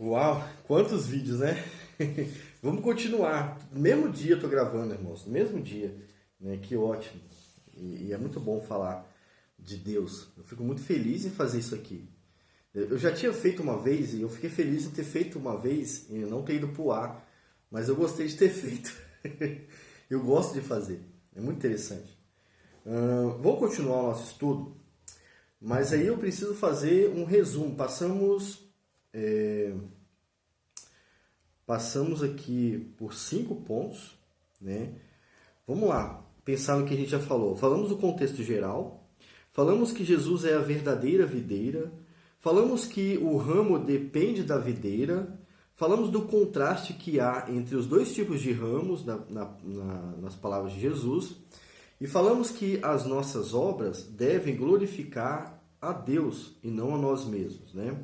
Uau, quantos vídeos, né? Vamos continuar. No mesmo dia eu tô gravando, irmãos. No mesmo dia, né? Que ótimo. E é muito bom falar de Deus. Eu fico muito feliz em fazer isso aqui. Eu já tinha feito uma vez e eu fiquei feliz em ter feito uma vez e não ter ido pro ar. Mas eu gostei de ter feito. Eu gosto de fazer. É muito interessante. Vamos continuar o nosso estudo. Mas aí eu preciso fazer um resumo. Passamos aqui por 5 pontos, né? Vamos lá, pensar no que a gente já falou. Falamos do contexto geral, falamos que Jesus é a verdadeira videira, falamos que o ramo depende da videira, falamos do contraste que há entre os dois tipos de ramos nas palavras de Jesus, e falamos que as nossas obras devem glorificar a Deus e não a nós mesmos, né?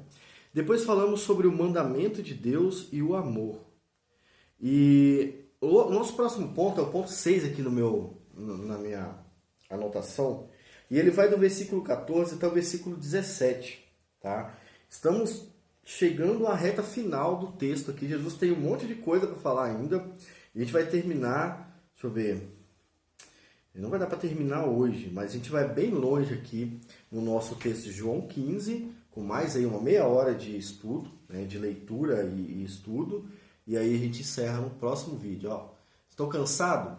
Depois falamos sobre o mandamento de Deus e o amor. E o nosso próximo ponto é o ponto 6 aqui na minha anotação. E ele vai do versículo 14 até o versículo 17. Tá? Estamos chegando à reta final do texto aqui. Jesus tem um monte de coisa para falar ainda. E a gente vai terminar, deixa eu ver. Não vai dar para terminar hoje, mas a gente vai bem longe aqui no nosso texto de João 15, com mais aí uma meia hora de estudo, né, de leitura e estudo, e aí a gente encerra no próximo vídeo. Ó, estou cansado?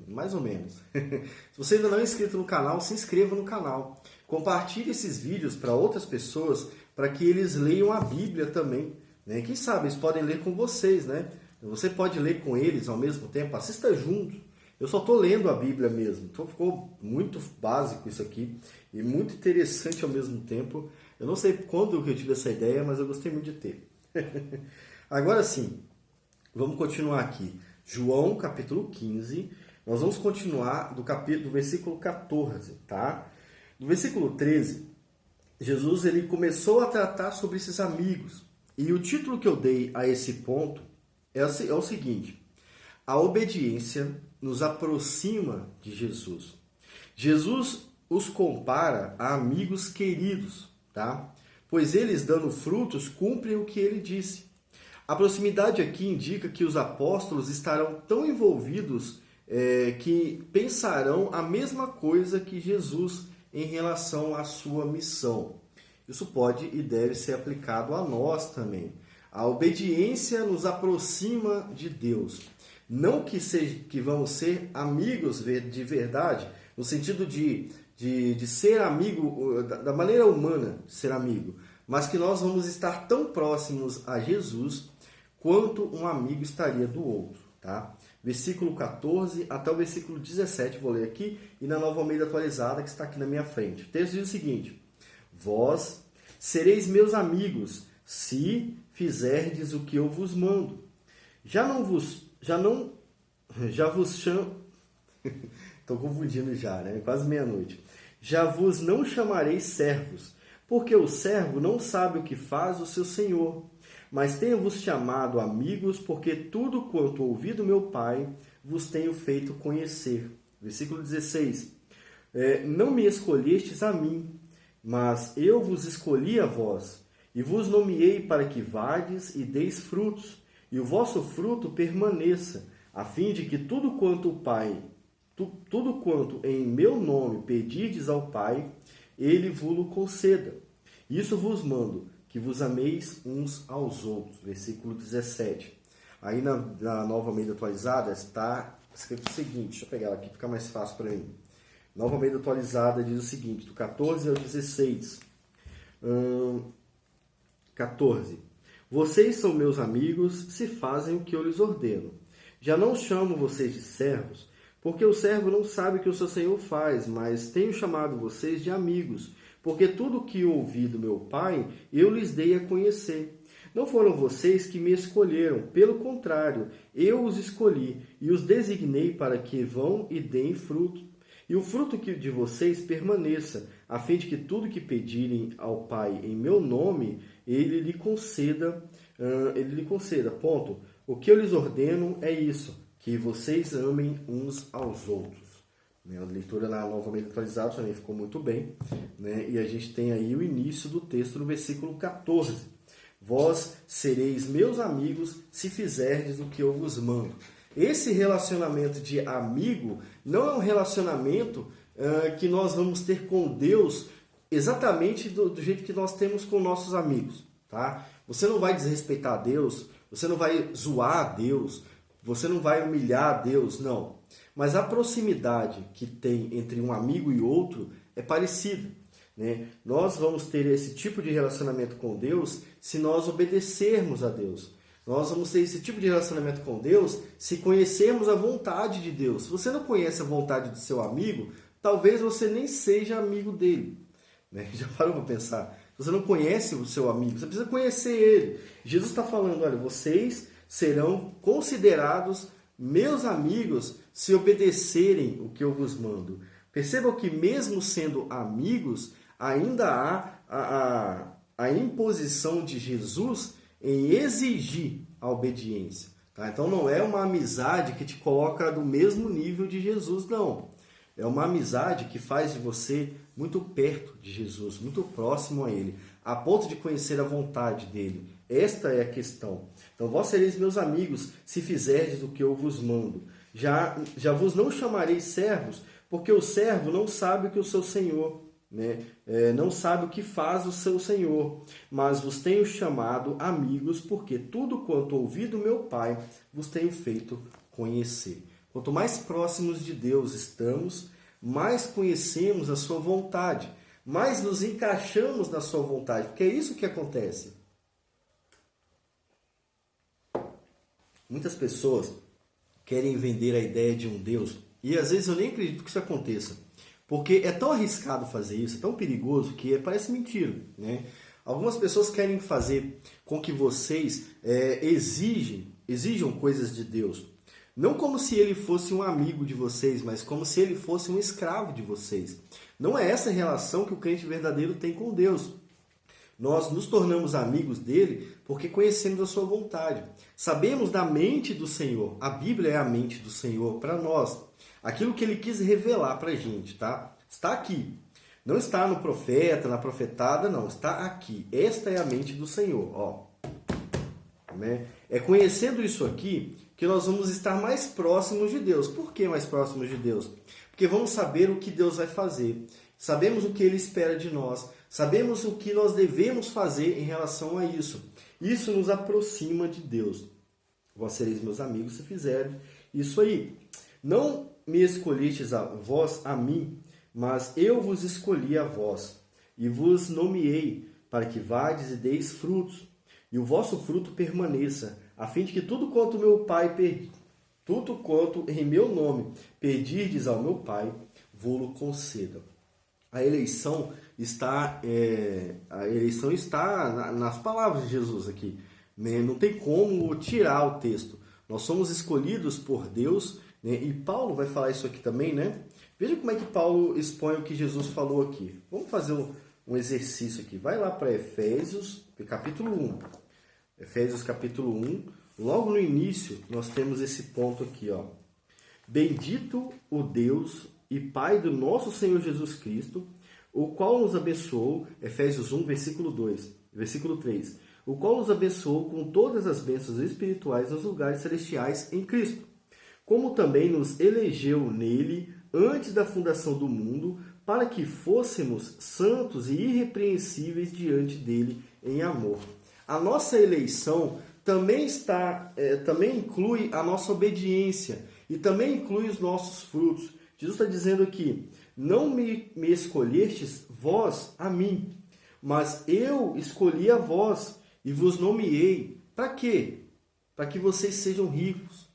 Mais ou menos. Se você ainda não é inscrito no canal, se inscreva no canal. Compartilhe esses vídeos para outras pessoas, para que eles leiam a Bíblia também. Né? Quem sabe eles podem ler com vocês, né? Você pode ler com eles ao mesmo tempo, assista junto. Eu só estou lendo a Bíblia mesmo, então ficou muito básico isso aqui e muito interessante ao mesmo tempo. Eu não sei quando que eu tive essa ideia, mas eu gostei muito de ter. Agora sim, vamos continuar aqui. João capítulo 15, nós vamos continuar do versículo 14, tá? No versículo 13, Jesus ele começou a tratar sobre esses amigos. E o título que eu dei a esse ponto é o seguinte: a obediência nos aproxima de Jesus. Jesus os compara a amigos queridos, tá? Pois eles, dando frutos, cumprem o que ele disse. A proximidade aqui indica que os apóstolos estarão tão envolvidos que pensarão a mesma coisa que Jesus em relação à sua missão. Isso pode e deve ser aplicado a nós também. A obediência nos aproxima de Deus. Não que vamos ser amigos de verdade, no sentido de ser amigo, da maneira humana de ser amigo, mas que nós vamos estar tão próximos a Jesus quanto um amigo estaria do outro. Tá? Versículo 14 até o versículo 17, vou ler aqui, e na Nova Almeida Atualizada, que está aqui na minha frente. O texto diz o seguinte: vós sereis meus amigos, se fizerdes o que eu vos mando. Já vos chamo. Estou confundindo já, né? Quase meia-noite. Já vos não chamarei servos, porque o servo não sabe o que faz o seu senhor. Mas tenho-vos chamado amigos, porque tudo quanto ouvi do meu Pai vos tenho feito conhecer. Versículo 16. Não me escolhestes a mim, mas eu vos escolhi a vós, e vos nomeei para que vades e deis frutos, e o vosso fruto permaneça, a fim de que tudo quanto em meu nome pedirdes ao Pai, ele vos conceda. Isso vos mando, que vos ameis uns aos outros. Versículo 17. Aí na Nova Almeida Atualizada está escrito o seguinte, deixa eu pegar ela aqui, fica mais fácil para mim. Nova Almeida Atualizada diz o seguinte, do 14 ao 16. 14. Vocês são meus amigos se fazem o que eu lhes ordeno. Já não chamo vocês de servos, porque o servo não sabe o que o seu senhor faz, mas tenho chamado vocês de amigos, porque tudo o que ouvi do meu Pai, eu lhes dei a conhecer. Não foram vocês que me escolheram, pelo contrário, eu os escolhi e os designei para que vão e deem fruto. E o fruto de vocês permaneça, a fim de que tudo que pedirem ao Pai em meu nome, ele lhe conceda. Ponto. O que eu lhes ordeno é isso, que vocês amem uns aos outros. A leitura na Nova Almeida Atualizada também ficou muito bem, né? E a gente tem aí o início do texto no versículo 14. Vós sereis meus amigos se fizerdes o que eu vos mando. Esse relacionamento de amigo não é um relacionamento que nós vamos ter com Deus exatamente do jeito que nós temos com nossos amigos, tá? Você não vai desrespeitar a Deus, você não vai zoar a Deus, você não vai humilhar a Deus, não. Mas a proximidade que tem entre um amigo e outro é parecida, né? Nós vamos ter esse tipo de relacionamento com Deus se nós obedecermos a Deus. Nós vamos ter esse tipo de relacionamento com Deus se conhecermos a vontade de Deus. Se você não conhece a vontade do seu amigo, talvez você nem seja amigo dele, né? Já parou para pensar? Você não conhece o seu amigo, você precisa conhecer ele. Jesus está falando, olha, vocês serão considerados meus amigos se obedecerem o que eu vos mando. Percebam que mesmo sendo amigos, ainda há a imposição de Jesus em exigir a obediência. Tá? Então não é uma amizade que te coloca no mesmo nível de Jesus, não. É uma amizade que faz de você muito perto de Jesus, muito próximo a Ele, a ponto de conhecer a vontade dEle. Esta é a questão. Então, vós sereis meus amigos, se fizerdes o que eu vos mando. Já vos não chamarei servos, porque o servo não sabe o que o seu senhor, né? Não sabe o que faz o seu senhor. Mas vos tenho chamado amigos, porque tudo quanto ouvi do meu Pai vos tenho feito conhecer. Quanto mais próximos de Deus estamos, mais conhecemos a sua vontade, mais nos encaixamos na sua vontade, porque é isso que acontece. Muitas pessoas querem vender a ideia de um Deus, e às vezes eu nem acredito que isso aconteça, porque é tão arriscado fazer isso, é tão perigoso, que parece mentira, né? Algumas pessoas querem fazer com que vocês exijam coisas de Deus. Não como se ele fosse um amigo de vocês, mas como se ele fosse um escravo de vocês. Não é essa a relação que o crente verdadeiro tem com Deus. Nós nos tornamos amigos dele porque conhecemos a sua vontade. Sabemos da mente do Senhor. A Bíblia é a mente do Senhor para nós. Aquilo que ele quis revelar para a gente, tá? Está aqui. Não está no profeta, na profetada, não. Está aqui. Esta é a mente do Senhor, ó. Né? É conhecendo isso aqui que nós vamos estar mais próximos de Deus. Por que mais próximos de Deus? Porque vamos saber o que Deus vai fazer. Sabemos o que Ele espera de nós. Sabemos o que nós devemos fazer em relação a isso. Isso nos aproxima de Deus. Vós sereis meus amigos se fizerem isso aí. Não me escolhestes a vós, a mim, mas eu vos escolhi a vós, e vos nomeei, para que vades e deis frutos, e o vosso fruto permaneça, a fim de que tudo quanto meu Pai tudo quanto em meu nome pedirdes ao meu Pai, vô-lo conceda. A eleição está nas palavras de Jesus aqui. Né? Não tem como tirar o texto. Nós somos escolhidos por Deus, né? E Paulo vai falar isso aqui também, né? Veja como é que Paulo expõe o que Jesus falou aqui. Vamos fazer um exercício aqui. Vai lá para Efésios, capítulo 1. Efésios, capítulo 1. Logo no início, nós temos esse ponto aqui, ó. Bendito o Deus e Pai do nosso Senhor Jesus Cristo, o qual nos abençoou, Efésios 1, versículo 2, versículo 3, o qual nos abençoou com todas as bênçãos espirituais nos lugares celestiais em Cristo, como também nos elegeu nele antes da fundação do mundo, para que fôssemos santos e irrepreensíveis diante dele em amor. A nossa eleição também inclui a nossa obediência e também inclui os nossos frutos. Jesus está dizendo aqui, não me escolhestes vós a mim, mas eu escolhi a vós e vos nomeei. Para quê? Para que vocês sejam ricos,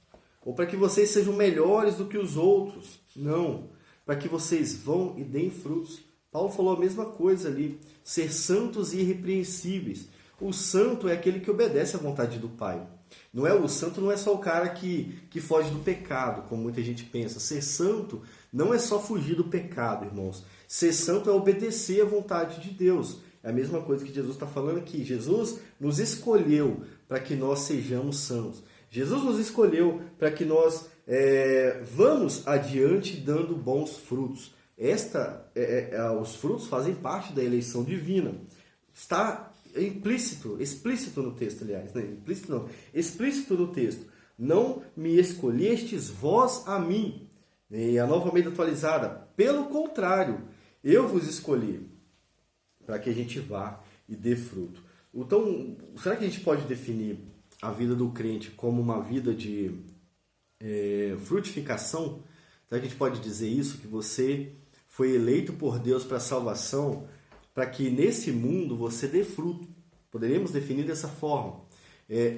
ou para que vocês sejam melhores do que os outros. Não, para que vocês vão e deem frutos. Paulo falou a mesma coisa ali, ser santos e irrepreensíveis. O santo é aquele que obedece à vontade do Pai. O santo não é só o cara que foge do pecado, como muita gente pensa. Ser santo não é só fugir do pecado, irmãos. Ser santo é obedecer à vontade de Deus. É a mesma coisa que Jesus está falando aqui. Jesus nos escolheu para que nós sejamos santos. Jesus nos escolheu para que nós vamos adiante dando bons frutos. Os frutos fazem parte da eleição divina. Está explícito no texto, aliás, né? Implícito não, explícito no texto. Não me escolhestes vós a mim. E a Nova Almeida atualizada, pelo contrário, eu vos escolhi para que a gente vá e dê fruto. Então, será que a gente pode definir a vida do crente como uma vida de frutificação? Será que a gente pode dizer isso, que você foi eleito por Deus para a salvação, para que nesse mundo você dê fruto? Poderíamos definir dessa forma.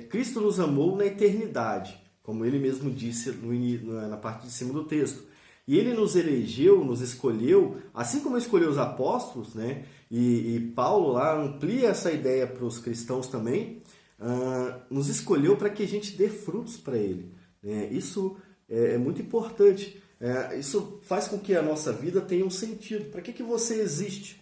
Cristo nos amou na eternidade, como ele mesmo disse na parte de cima do texto. E ele nos elegeu, nos escolheu, assim como escolheu os apóstolos, né? E Paulo lá amplia essa ideia para os cristãos também, nos escolheu para que a gente dê frutos para ele. Né? Isso é muito importante. Isso faz com que a nossa vida tenha um sentido. Para que você existe?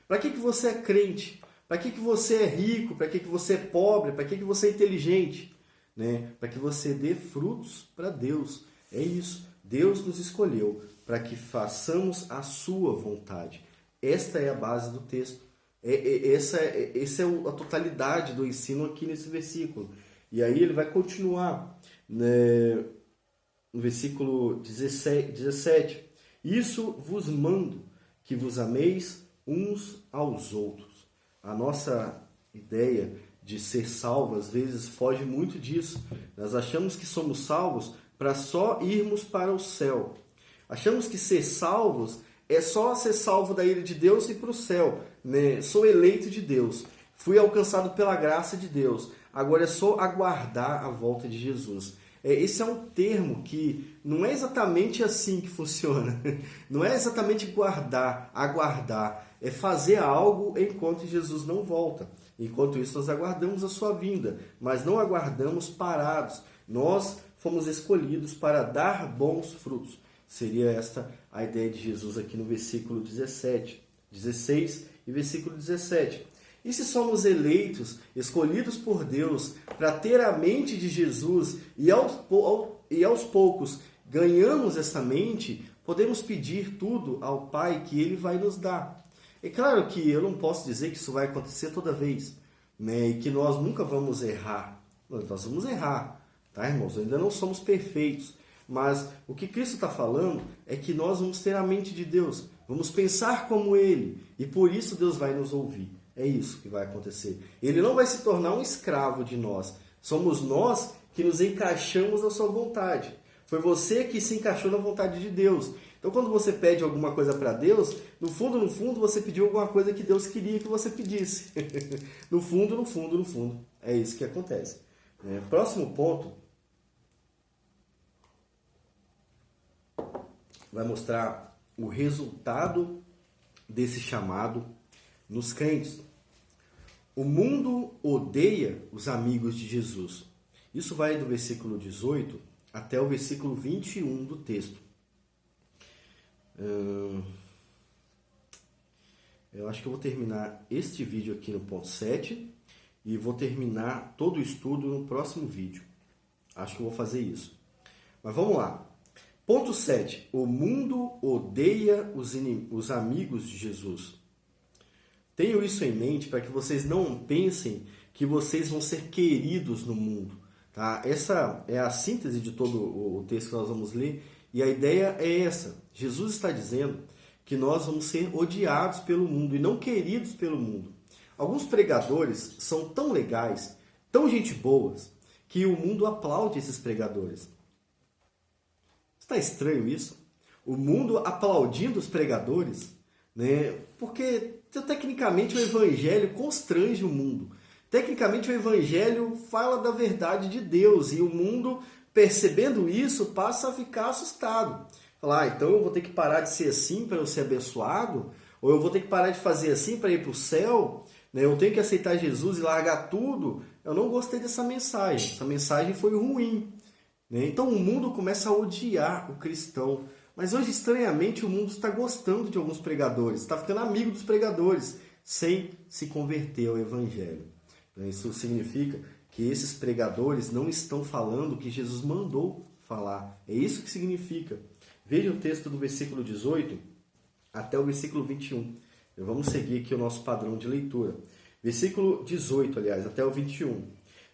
Para que você é crente? Para que você é rico? Para que você é pobre? Para que você é inteligente? Né? Para que você dê frutos para Deus. É isso. Deus nos escolheu para que façamos a sua vontade. Esta é a base do texto. Essa é a totalidade do ensino aqui nesse versículo. E aí ele vai continuar, né, no versículo 17. Isso vos mando, que vos ameis uns aos outros. A nossa ideia de ser salvo às vezes foge muito disso. Nós achamos que somos salvos para só irmos para o céu. Achamos que ser salvos é só ser salvo da ira de Deus e ir para o céu. Né? Sou eleito de Deus. Fui alcançado pela graça de Deus. Agora é só aguardar a volta de Jesus. Esse é um termo que não é exatamente assim que funciona. Não é exatamente aguardar. É fazer algo enquanto Jesus não volta. Enquanto isso, nós aguardamos a sua vinda, mas não aguardamos parados. Nós fomos escolhidos para dar bons frutos. Seria esta a ideia de Jesus aqui no versículo 16 e versículo 17. E se somos eleitos, escolhidos por Deus, para ter a mente de Jesus e aos poucos ganhamos essa mente, podemos pedir tudo ao Pai que Ele vai nos dar. É claro que eu não posso dizer que isso vai acontecer toda vez, né? E que nós nunca vamos errar. Nós vamos errar, tá, irmãos? Ainda não somos perfeitos. Mas o que Cristo está falando é que nós vamos ter a mente de Deus, vamos pensar como Ele, e por isso Deus vai nos ouvir. É isso que vai acontecer. Ele não vai se tornar um escravo de nós. Somos nós que nos encaixamos na sua vontade. Foi você que se encaixou na vontade de Deus. Então, quando você pede alguma coisa para Deus, no fundo, você pediu alguma coisa que Deus queria que você pedisse. No fundo, é isso que acontece. Próximo ponto vai mostrar o resultado desse chamado nos crentes. O mundo odeia os amigos de Jesus. Isso vai do versículo 18 até o versículo 21 do texto. Eu acho que eu vou terminar este vídeo aqui no ponto 7 e vou terminar todo o estudo no próximo vídeo. Acho que eu vou fazer isso. Mas vamos lá. Ponto 7. O mundo odeia os amigos de Jesus. Tenham isso em mente para que vocês não pensem que vocês vão ser queridos no mundo. Tá? Essa é a síntese de todo o texto que nós vamos ler. E a ideia é essa. Jesus está dizendo que nós vamos ser odiados pelo mundo e não queridos pelo mundo. Alguns pregadores são tão legais, tão gente boas, que o mundo aplaude esses pregadores. Está estranho isso? O mundo aplaudindo os pregadores, né? Porque tecnicamente o evangelho constrange o mundo. Tecnicamente o evangelho fala da verdade de Deus e o mundo, percebendo isso, passa a ficar assustado. Falar, então eu vou ter que parar de ser assim para eu ser abençoado? Ou eu vou ter que parar de fazer assim para ir para o céu? Né? Eu tenho que aceitar Jesus e largar tudo? Eu não gostei dessa mensagem. Essa mensagem foi ruim. Né? Então o mundo começa a odiar o cristão. Mas hoje, estranhamente, o mundo está gostando de alguns pregadores. Está ficando amigo dos pregadores, sem se converter ao evangelho. Isso significa que esses pregadores não estão falando o que Jesus mandou falar. É isso que significa. Veja o texto do versículo 18 até o versículo 21. Vamos seguir aqui o nosso padrão de leitura. Versículo 18, aliás, até o 21.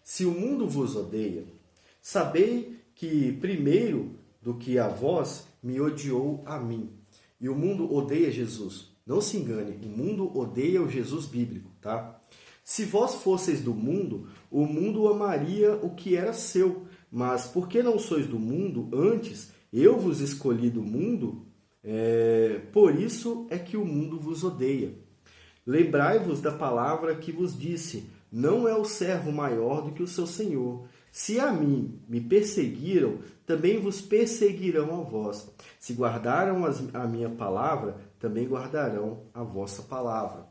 Se o mundo vos odeia, sabei que primeiro do que a vós me odiou a mim. E o mundo odeia Jesus. Não se engane, o mundo odeia o Jesus bíblico, tá? Se vós fosseis do mundo, o mundo amaria o que era seu. Mas porque não sois do mundo, antes eu vos escolhi do mundo, por isso é que o mundo vos odeia. Lembrai-vos da palavra que vos disse, não é o servo maior do que o seu senhor. Se a mim me perseguiram, também vos perseguirão a vós. Se guardaram a minha palavra, também guardarão a vossa palavra.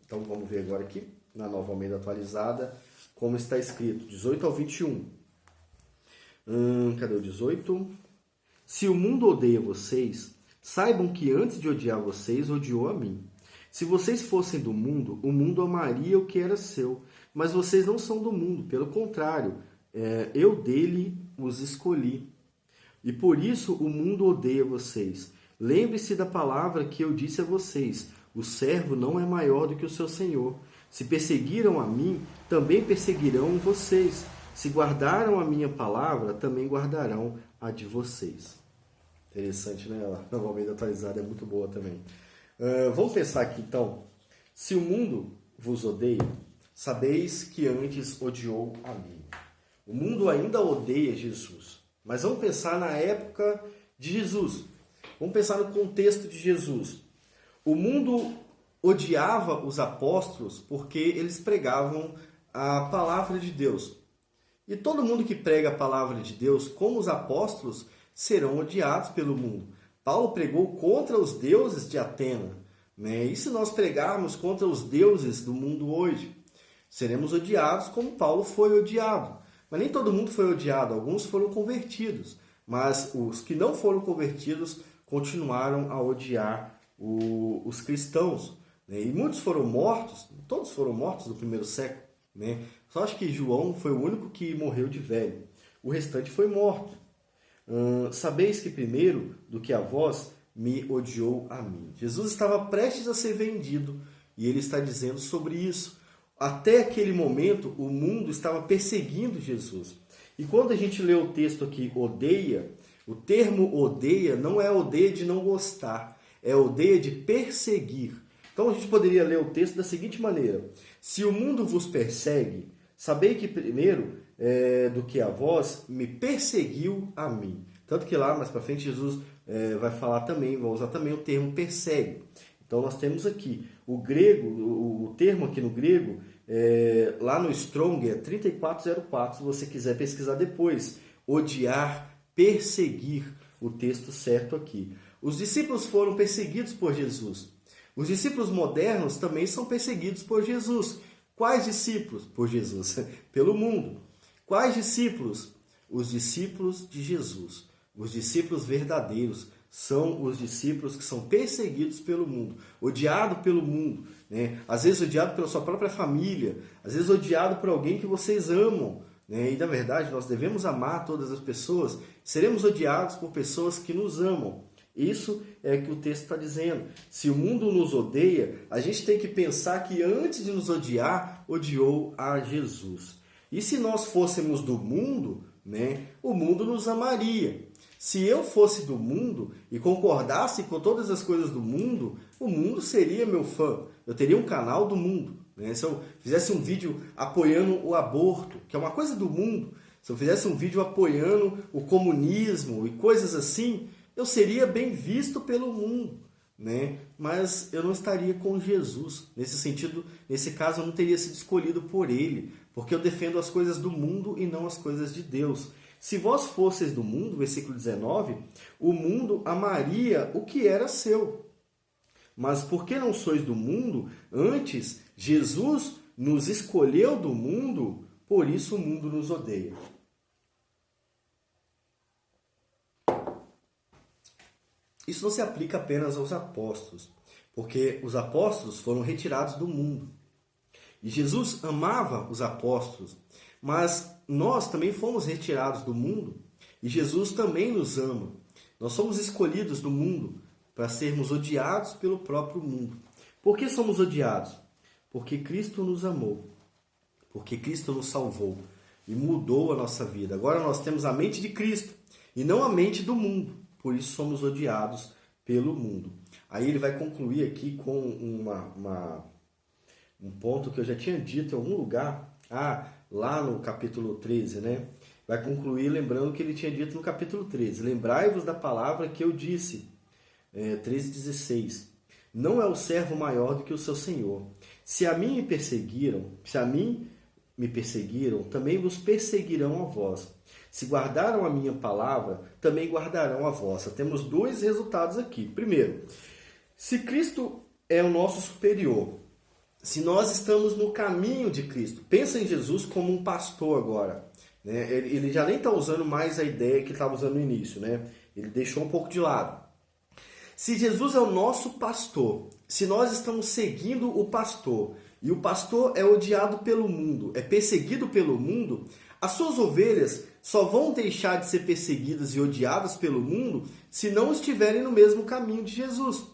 Então vamos ver agora aqui, na Nova Almeida Atualizada, como está escrito, 18 ao 21. Cadê o 18? Se o mundo odeia vocês, saibam que antes de odiar vocês, odiou a mim. Se vocês fossem do mundo, o mundo amaria o que era seu. Mas vocês não são do mundo, pelo contrário, eu dele os escolhi. E por isso o mundo odeia vocês. Lembre-se da palavra que eu disse a vocês, o servo não é maior do que o seu senhor. Se perseguiram a mim, também perseguirão vocês. Se guardaram a minha palavra, também guardarão a de vocês. Interessante, né? A Nova Almeida Atualizada é muito boa também. Vamos pensar aqui, então. Se o mundo vos odeia, sabeis que antes odiou a mim. O mundo ainda odeia Jesus. Mas vamos pensar na época de Jesus. Vamos pensar no contexto de Jesus. O mundo odiava os apóstolos porque eles pregavam a palavra de Deus. E todo mundo que prega a palavra de Deus, como os apóstolos, serão odiados pelo mundo. Paulo pregou contra os deuses de Atena, né? E se nós pregarmos contra os deuses do mundo hoje, seremos odiados como Paulo foi odiado. Mas nem todo mundo foi odiado, alguns foram convertidos. Mas os que não foram convertidos continuaram a odiar os cristãos, né? E muitos foram mortos, todos foram mortos no primeiro século, né? Só acho que João foi o único que morreu de velho. O restante foi morto. Sabeis que primeiro do que a vós me odiou a mim. Jesus estava prestes a ser vendido e ele está dizendo sobre isso. Até aquele momento o mundo estava perseguindo Jesus. E quando a gente lê o texto aqui, odeia, o termo odeia não é odeia de não gostar, é odeia de perseguir. Então a gente poderia ler o texto da seguinte maneira: se o mundo vos persegue, sabei que primeiro do que a vós me perseguiu a mim. Tanto que lá mais para frente Jesus vai falar também, vai usar também o termo persegue. Então nós temos aqui o grego, o termo aqui no grego, lá no Strong é 3404, se você quiser pesquisar depois. Odiar, perseguir, o texto certo aqui. Os discípulos foram perseguidos por Jesus. Os discípulos modernos também são perseguidos por Jesus. Quais discípulos? Por Jesus. Pelo mundo. Quais discípulos? Os discípulos de Jesus. Os discípulos verdadeiros são os discípulos que são perseguidos pelo mundo, odiado pelo mundo, né? Às vezes odiado pela sua própria família, às vezes odiado por alguém que vocês amam, né? E na verdade nós devemos amar todas as pessoas, seremos odiados por pessoas que nos amam. Isso é o que o texto está dizendo. Se o mundo nos odeia, a gente tem que pensar que antes de nos odiar, odiou a Jesus. E se nós fôssemos do mundo, né, o mundo nos amaria. Se eu fosse do mundo e concordasse com todas as coisas do mundo, o mundo seria meu fã. Eu teria um canal do mundo, né? Se eu fizesse um vídeo apoiando o aborto, que é uma coisa do mundo, se eu fizesse um vídeo apoiando o comunismo e coisas assim, eu seria bem visto pelo mundo, né? Mas eu não estaria com Jesus. Nesse sentido, nesse caso, eu não teria sido escolhido por ele, porque eu defendo as coisas do mundo e não as coisas de Deus. Se vós fosseis do mundo, versículo 19, o mundo amaria o que era seu. Mas porque não sois do mundo, antes Jesus nos escolheu do mundo, por isso o mundo nos odeia. Isso não se aplica apenas aos apóstolos, porque os apóstolos foram retirados do mundo. E Jesus amava os apóstolos, mas nós também fomos retirados do mundo e Jesus também nos ama. Nós somos escolhidos do mundo para sermos odiados pelo próprio mundo. Por que somos odiados? porque Cristo nos amou, porque Cristo nos salvou e mudou a nossa vida. Agora nós temos a mente de Cristo e não a mente do mundo, por isso somos odiados pelo mundo. Aí ele vai concluir aqui com um ponto que eu já tinha dito em algum lugar, lá no capítulo 13, né? Vai concluir lembrando que ele tinha dito no capítulo 13. Lembrai-vos da palavra que eu disse, 13:16. Não é o servo maior do que o seu senhor. Se a mim me perseguiram, também vos perseguirão a vós. Se guardaram a minha palavra, também guardarão a vossa. Temos dois resultados aqui. Primeiro, se Cristo é o nosso superior, se nós estamos no caminho de Cristo, pensa em Jesus como um pastor agora. Né? Ele já nem está usando mais a ideia que ele estava usando no início. Né? Ele deixou um pouco de lado. Se Jesus é o nosso pastor, se nós estamos seguindo o pastor, e o pastor é odiado pelo mundo, é perseguido pelo mundo, as suas ovelhas só vão deixar de ser perseguidas e odiadas pelo mundo se não estiverem no mesmo caminho de Jesus.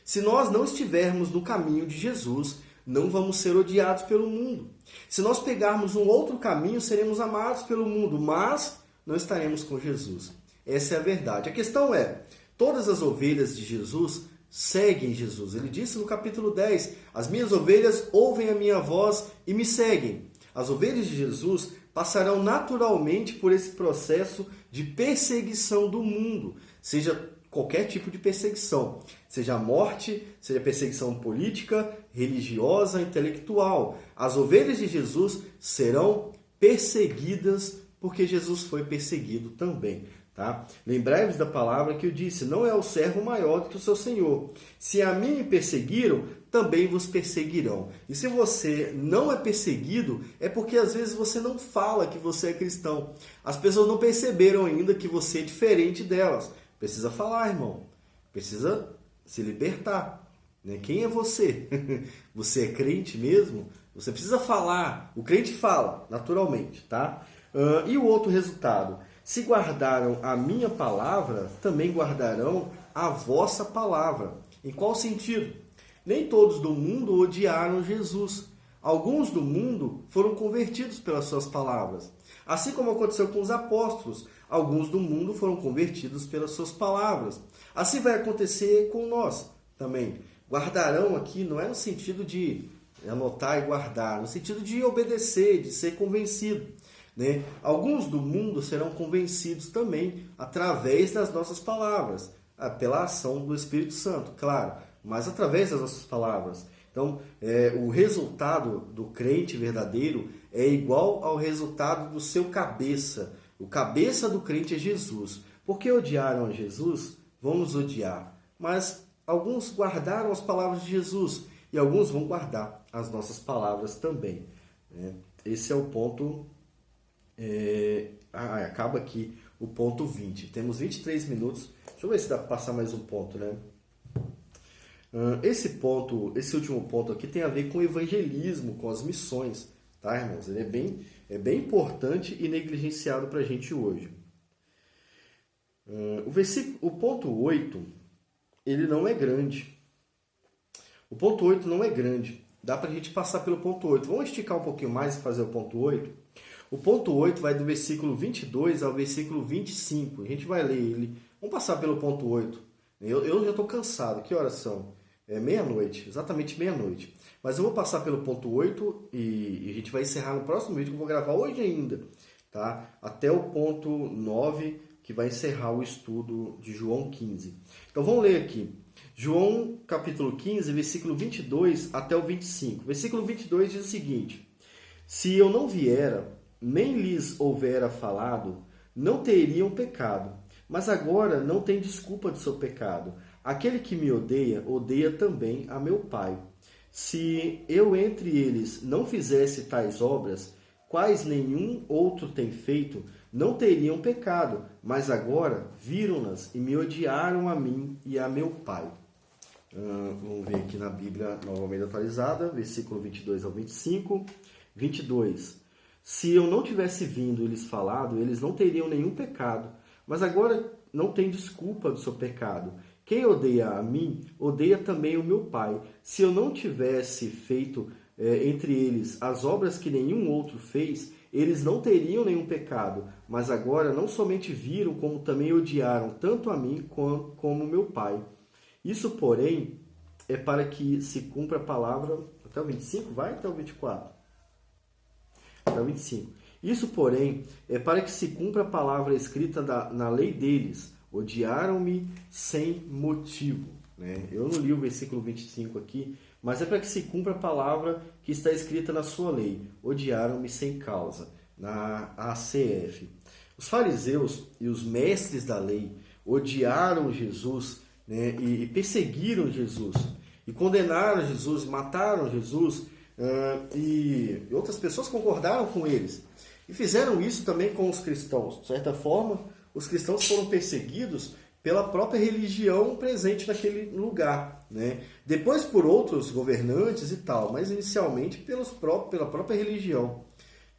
Se nós não estivermos no caminho de Jesus, não vamos ser odiados pelo mundo. Se nós pegarmos um outro caminho, seremos amados pelo mundo, mas não estaremos com Jesus. Essa é a verdade. A questão é, todas as ovelhas de Jesus seguem Jesus. Ele disse no capítulo 10, as minhas ovelhas ouvem a minha voz e me seguem. As ovelhas de Jesus passarão naturalmente por esse processo de perseguição do mundo, seja qualquer tipo de perseguição, seja a morte, seja perseguição política, religiosa, intelectual. As ovelhas de Jesus serão perseguidas porque Jesus foi perseguido também. Tá? Lembrai-vos da palavra que eu disse, não é o servo maior do que o seu senhor. Se a mim me perseguiram, também vos perseguirão. E se você não é perseguido, é porque às vezes você não fala que você é cristão. As pessoas não perceberam ainda que você é diferente delas. Precisa falar, irmão. Precisa se libertar. Né? Quem é você? Você é crente mesmo? Você precisa falar. O crente fala, naturalmente. Tá? E o outro resultado? Se guardaram a minha palavra, também guardarão a vossa palavra. Em qual sentido? Nem todos do mundo odiaram Jesus. Alguns do mundo foram convertidos pelas suas palavras. Assim como aconteceu com os apóstolos, alguns do mundo foram convertidos pelas suas palavras. Assim vai acontecer com nós também. Guardarão aqui não é no sentido de anotar e guardar, no sentido de obedecer, de ser convencido. Né? Alguns do mundo serão convencidos também através das nossas palavras, pela ação do Espírito Santo, claro, mas através das nossas palavras. Então, o resultado do crente verdadeiro é igual ao resultado do seu cabeça. O cabeça do crente é Jesus. Porque odiaram a Jesus, vão nos odiar. Mas alguns guardaram as palavras de Jesus e alguns vão guardar as nossas palavras também. Né? Esse é o ponto... acaba aqui o ponto 20. Temos 23 minutos. Deixa eu ver se dá para passar mais um ponto, né? Esse último ponto aqui tem a ver com o evangelismo, com as missões, tá, irmãos? Ele é bem importante e negligenciado para a gente hoje. O ponto 8, ele não é grande. O ponto 8 não é grande. Dá para a gente passar pelo ponto 8. Vamos esticar um pouquinho mais e fazer o ponto 8? O ponto 8 vai do versículo 22 ao versículo 25. A gente vai ler ele. Vamos passar pelo ponto 8. Eu já estou cansado. Que horas são? É meia-noite. Exatamente meia-noite. Mas eu vou passar pelo ponto 8 e a gente vai encerrar no próximo vídeo que eu vou gravar hoje ainda. Tá? Até o ponto 9, que vai encerrar o estudo de João 15. Então vamos ler aqui. João capítulo 15, versículo 22 até o 25. Versículo 22 diz o seguinte: Se eu não viera, nem lhes houvera falado, não teriam pecado. Mas agora não tem desculpa do seu pecado. Aquele que me odeia, odeia também a meu Pai. Se eu entre eles não fizesse tais obras, quais nenhum outro tem feito, não teriam pecado. Mas agora viram-nas e me odiaram a mim e a meu Pai. Vamos ver aqui na Bíblia novamente atualizada, versículo 22 ao 25. 22. Se eu não tivesse vindo e lhes falado, eles não teriam nenhum pecado. Mas agora não tem desculpa do seu pecado. Quem odeia a mim, odeia também o meu Pai. Se eu não tivesse feito entre eles as obras que nenhum outro fez, eles não teriam nenhum pecado, mas agora não somente viram, como também odiaram tanto a mim como meu Pai. Isso, porém, é para que se cumpra a palavra... Até o 25? Vai até o 24. Até o 25. Isso, porém, é para que se cumpra a palavra escrita na lei deles. Odiaram-me sem motivo. Né? Eu não li o versículo 25 aqui, mas é para que se cumpra a palavra que está escrita na sua lei. Odiaram-me sem causa. Na ACF. Os fariseus e os mestres da lei odiaram Jesus, né, e perseguiram Jesus. E condenaram Jesus, mataram Jesus, e outras pessoas concordaram com eles. E fizeram isso também com os cristãos. De certa forma, os cristãos foram perseguidos pela própria religião presente naquele lugar. Né? Depois por outros governantes e tal, mas inicialmente pela própria religião,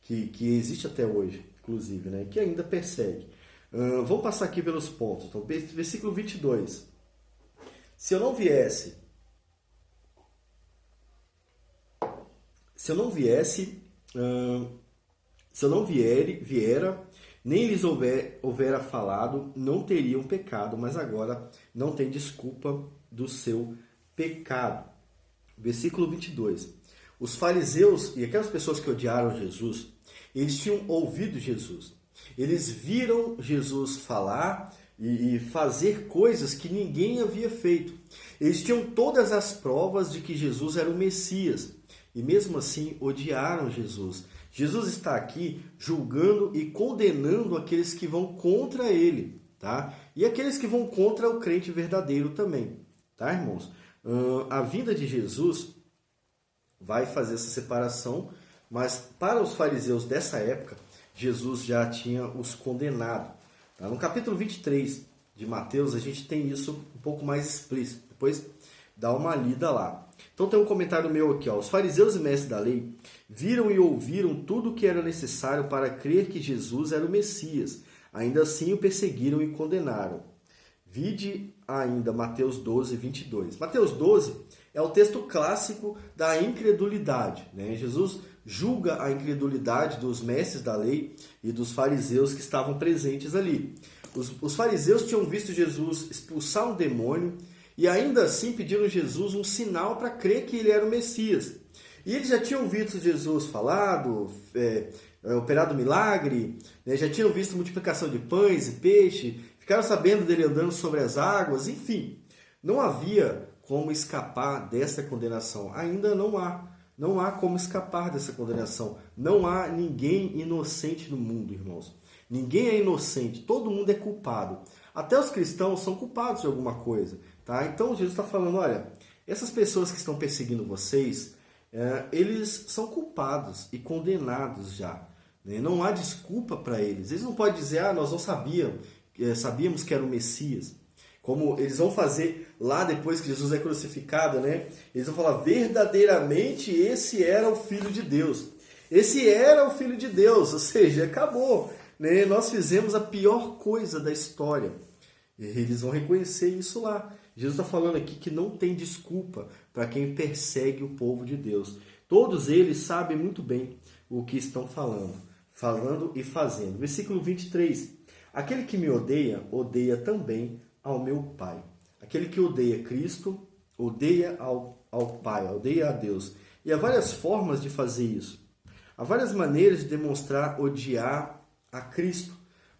que existe até hoje, inclusive, né? Que ainda persegue. Vamos passar aqui pelos pontos. Então, versículo 22. Se eu não viesse, viera, nem lhes houvera falado, não teriam pecado, mas agora não tem desculpa do seu pecado. Versículo 22. Os fariseus e aquelas pessoas que odiaram Jesus, eles tinham ouvido Jesus. Eles viram Jesus falar e fazer coisas que ninguém havia feito. Eles tinham todas as provas de que Jesus era o Messias. E mesmo assim odiaram Jesus. Jesus está aqui julgando e condenando aqueles que vão contra ele, tá? E aqueles que vão contra o crente verdadeiro também, tá, irmãos? A vinda de Jesus vai fazer essa separação, mas para os fariseus dessa época, Jesus já tinha os condenado. Tá? No capítulo 23 de Mateus, a gente tem isso um pouco mais explícito. Depois dá uma lida lá. Então tem um comentário meu aqui. Ó. Os fariseus e mestres da lei viram e ouviram tudo o que era necessário para crer que Jesus era o Messias. Ainda assim o perseguiram e condenaram. Vide ainda Mateus 12, 22. Mateus 12 é o texto clássico da incredulidade. Né? Jesus julga a incredulidade dos mestres da lei e dos fariseus que estavam presentes ali. Os fariseus tinham visto Jesus expulsar um demônio e ainda assim pediram a Jesus um sinal para crer que ele era o Messias. E eles já tinham visto Jesus falado, operado milagre, né? Já tinham visto multiplicação de pães e peixe, ficaram sabendo dele andando sobre as águas, enfim. Não havia como escapar dessa condenação. Ainda não há. Não há como escapar dessa condenação. Não há ninguém inocente no mundo, irmãos. Ninguém é inocente. Todo mundo é culpado. Até os cristãos são culpados de alguma coisa. Tá? Então Jesus está falando, olha, essas pessoas que estão perseguindo vocês, eles são culpados e condenados já. Né? Não há desculpa para eles. Eles não podem dizer, nós não sabíamos que era o Messias. Como eles vão fazer lá depois que Jesus é crucificado, né? Eles vão falar, verdadeiramente esse era o Filho de Deus. Esse era o Filho de Deus, ou seja, acabou. Né? Nós fizemos a pior coisa da história. E eles vão reconhecer isso lá. Jesus está falando aqui que não tem desculpa para quem persegue o povo de Deus. Todos eles sabem muito bem o que estão falando e fazendo. Versículo 23. Aquele que me odeia, odeia também ao meu Pai. Aquele que odeia Cristo, odeia ao Pai, odeia a Deus. E há várias formas de fazer isso. Há várias maneiras de demonstrar odiar a Cristo.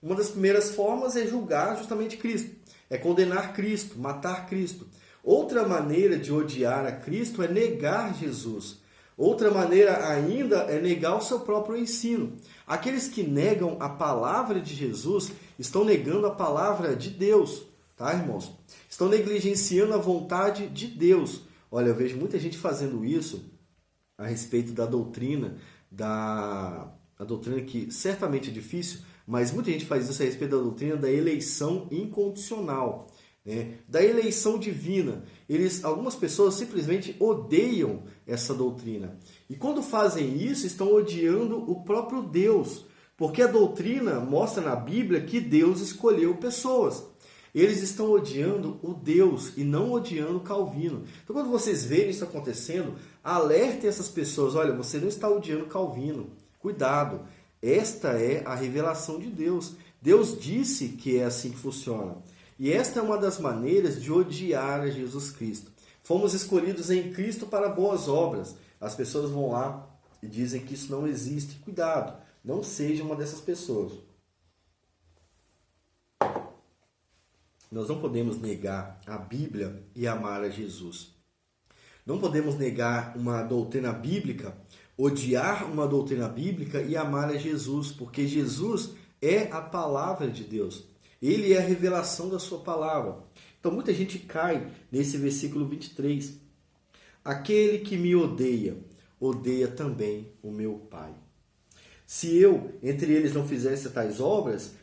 Uma das primeiras formas é julgar justamente Cristo. É condenar Cristo, matar Cristo. Outra maneira de odiar a Cristo é negar Jesus. Outra maneira ainda é negar o seu próprio ensino. Aqueles que negam a palavra de Jesus estão negando a palavra de Deus. Tá, irmãos? Estão negligenciando a vontade de Deus. Olha, eu vejo muita gente fazendo isso a respeito da doutrina, a doutrina que certamente é difícil, mas muita gente faz isso a respeito da doutrina da eleição incondicional, né? Da eleição divina. Algumas pessoas simplesmente odeiam essa doutrina. E quando fazem isso, estão odiando o próprio Deus. Porque a doutrina mostra na Bíblia que Deus escolheu pessoas. Eles estão odiando o Deus e não odiando Calvino. Então, quando vocês verem isso acontecendo, alertem essas pessoas. Olha, você não está odiando Calvino. Cuidado. Esta é a revelação de Deus. Deus disse que é assim que funciona. E esta é uma das maneiras de odiar a Jesus Cristo. Fomos escolhidos em Cristo para boas obras. As pessoas vão lá e dizem que isso não existe. Cuidado, não seja uma dessas pessoas. Nós não podemos negar a Bíblia e amar a Jesus. Não podemos negar uma doutrina bíblica, odiar uma doutrina bíblica e amar a Jesus, porque Jesus é a palavra de Deus. Ele é a revelação da sua palavra. Então muita gente cai nesse versículo 23. Aquele que me odeia, odeia também o meu Pai. Se eu, entre eles, não fizesse tais obras,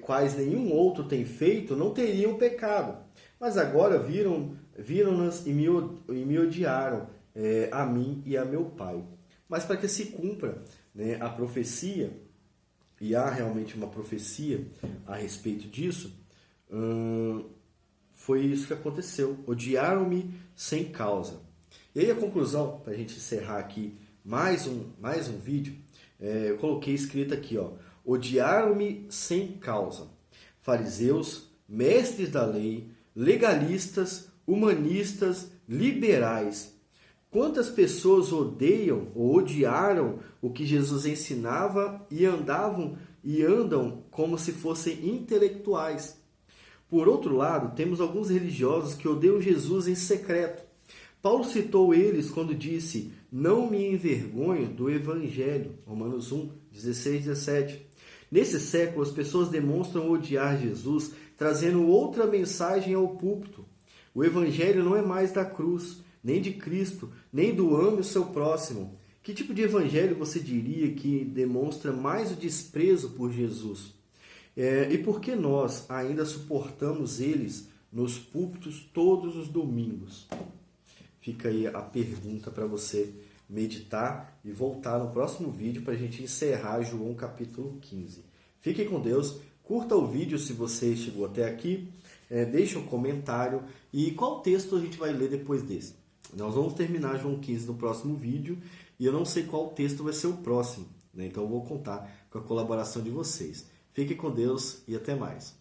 quais nenhum outro tem feito, não teriam pecado. Mas agora viram-nas e me odiaram, a mim e a meu Pai. Mas para que se cumpra, a profecia, e há realmente uma profecia a respeito disso, foi isso que aconteceu. Odiaram-me sem causa. E aí a conclusão, para a gente encerrar aqui mais um vídeo, eu coloquei escrito aqui, ó. Odiaram-me sem causa. Fariseus, mestres da lei, legalistas, humanistas, liberais. Quantas pessoas odeiam ou odiaram o que Jesus ensinava e andam como se fossem intelectuais. Por outro lado, temos alguns religiosos que odeiam Jesus em secreto. Paulo citou eles quando disse: não me envergonho do Evangelho. Romanos 1, 16, 17. Nesse século, as pessoas demonstram odiar Jesus, trazendo outra mensagem ao púlpito. O Evangelho não é mais da cruz, nem de Cristo, nem do ame o seu próximo. Que tipo de evangelho você diria que demonstra mais o desprezo por Jesus? E por que nós ainda suportamos eles nos púlpitos todos os domingos? Fica aí a pergunta para você meditar e voltar no próximo vídeo para a gente encerrar João capítulo 15. Fique com Deus, curta o vídeo se você chegou até aqui, deixe um comentário e qual texto a gente vai ler depois desse. Nós vamos terminar João 15 no próximo vídeo e eu não sei qual texto vai ser o próximo, então eu vou contar com a colaboração de vocês. Fique com Deus e até mais.